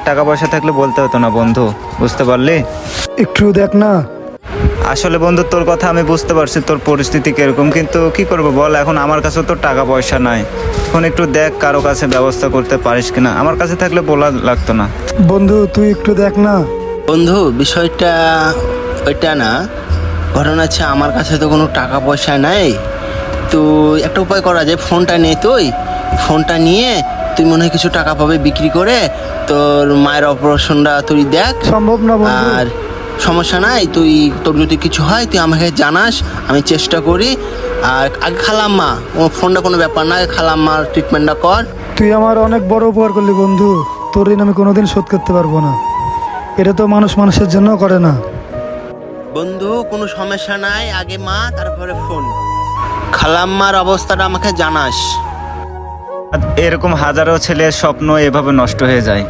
টাকা পয়সা থাকলে বলতে হতো না বন্ধু, বুঝতে পারলি? একটু দেখ না। আসলে বন্ধু তোর কথা আমি বুঝতে পারছি, তোর পরিস্থিতি কিরকম, কিন্তু কি করব বল, এখন আমার কাছে তো টাকা পয়সা নাই। এখন একটু দেখ কারো কাছে ব্যবস্থা করতে পারিস কিনা, আমার কাছে থাকলে বলা লাগতো না। বন্ধু তুই একটু দেখ না। বন্ধু বিষয়টা ওইটা না, ঘটনা হচ্ছে আমার কাছে তো কোনো টাকা পয়সা নাই। তো একটা উপায় করা যায়, ফোনটা নে, তুই ফোনটা নিয়ে তুই মনে হয় কিছু টাকা পাবে বিক্রি করে, তোর মায়ের অপারেশনটা তুই দেখ। সম্ভব না বন্ধু। আর সমস্যা নাই, তুই তোর যদি কিছু হয় তুই আমাকে জানাস, আমি চেষ্টা করি। আর আগে খালাম্মা, ও ফোনটা কোনো ব্যাপার না, আগে খালাম্মার ট্রিটমেন্টটা কর। তুই আমার অনেক বড় উপকার করলি বন্ধু, তোর ঋণ আমি কোনোদিন শোধ করতে পারবো না। এটা তো মানুষ মানুষের জন্য করে না। বন্ধু কোনো সমস্যা নাই, আগে মা তারপরে ফোন। খালাম্মার অবস্থাটা আমাকে জানাস। আর এরকম হাজারো ছেলের স্বপ্ন এভাবে নষ্ট হয়ে যায়।